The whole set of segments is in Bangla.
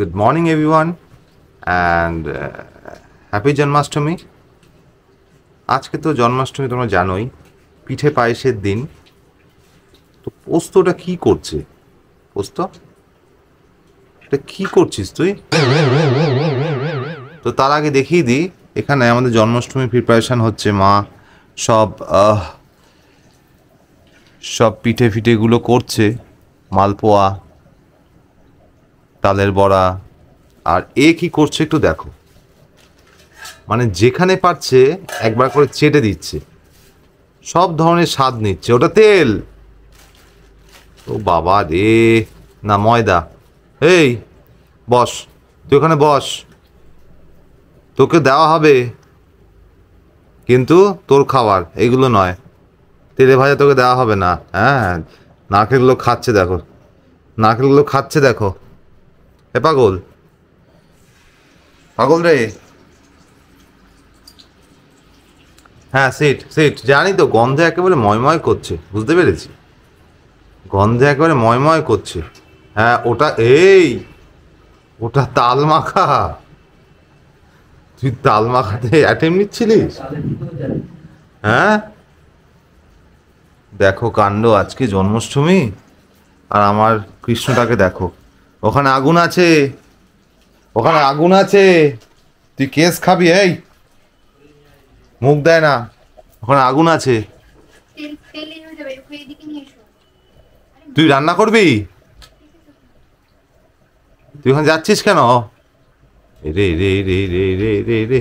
Good morning, everyone, and happy Janmashtami. আজকে তো জন্মাষ্টমী, তোমরা জানোই, পিঠে পায়েসের দিন। তো পোস্তটা কি করছে? পোস্ত, এটা কি করছিস তুই? তো তার আগে দেখিয়ে দিই, এখানে আমাদের জন্মাষ্টমীর প্রিপারেশন হচ্ছে। মা সব সব পিঠে ফিঠেগুলো করছে, মালপোয়া, তালের বড়া। আর এ কি করছে একটু দেখো, মানে যেখানে পারছে একবার করে চেটে দিচ্ছে, সব ধরনের স্বাদ নিচ্ছে। ওটা তেল, ও বাবা রে, না ময়দা। এই বস, তুই ওখানে বস, তোকে দেওয়া হবে, কিন্তু তোর খাবার এইগুলো নয়। তেলে ভাজা তোকে দেওয়া হবে না। হ্যাঁ, নারকেলগুলো খাচ্ছে দেখো, নারকেলগুলো খাচ্ছে দেখো। এ পাগল, পাগল রে। হ্যাঁ, সিট সিট, জানি তো, গন্ধে একেবারে ময়ময় করছে, বুঝতে পেরেছি, গন্ধে একেবারে ময়ময় করছে। হ্যাঁ ওটা, এই ওটা তাল মাখা। তুই তাল মাখাতে অ্যাটেম নিচ্ছিলিস? হ্যাঁ, দেখো কাণ্ড, আজকে জন্মাষ্টমী আর আমার কৃষ্ণটাকে দেখো। ওখানে আগুন আছে, ওখানে আগুন আছে, তুই কেস খাবি? এই মুখ দেয় না, ওখানে আগুন আছে। তুই রান্না করবি? তুই ওখানে যাচ্ছিস কেন? রে রে রে রে রে রে রে।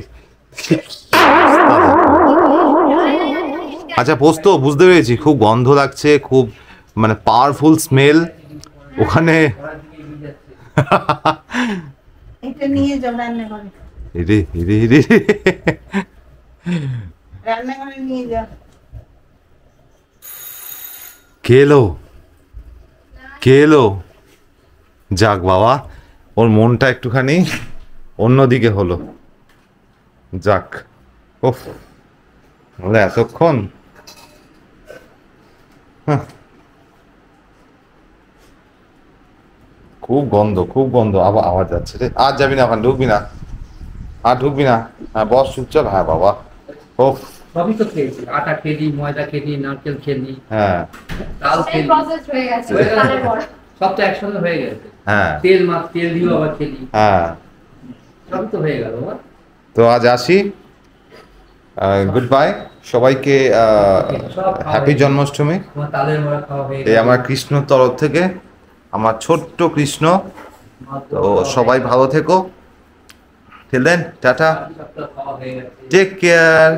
আচ্ছা, পোস্ত বুঝতে পেরেছি, খুব গন্ধ লাগছে, খুব মানে পাওয়ারফুল স্মেল ওখানে। এটা নিয়ে যাও রান্নাঘরে, রে রে রে, রান্নাঘরে নিয়ে যাও। কে এলো? কে এলো? যাক বাবা, ওর মনটা একটুখানি অন্যদিকে হলো। যাক, ওফ, বলে এতক্ষণ। হাহ, খুব গন্ধ, খুব গন্ধ, আবার আওয়াজ যাচ্ছে রে। আর যাবি না ওখানে, ঢুকবি না, আর ঢুকবি না। হ্যাঁ বস চুপচাপ। হ্যাঁ বাবা, ওফ। সবই তো খেয়েছি, আটা খেলি, ময়দা খেলি, নারকেল খেলি, হ্যাঁ ডাল খেলি, হয়ে গেছে সব তো একসাথে হয়ে গেছে। হ্যাঁ তেল দিয়েও আবার খেলি, হ্যাঁ। সবই তো হয়ে গেল বাবা। তো আজ আসি, গুড বাই সবাইকে, হ্যাপি জন্মাষ্টমী। তোমার তালের বড়া খাওয়া হয়ে এই গেল, আমার কৃষ্ণর তরফ থেকে, আমার ছোট্ট কৃষ্ণ। তো সবাই ভালো থেকো, till then, টাটা, সবটা খাওয়া হয়ে গেছে। Take care.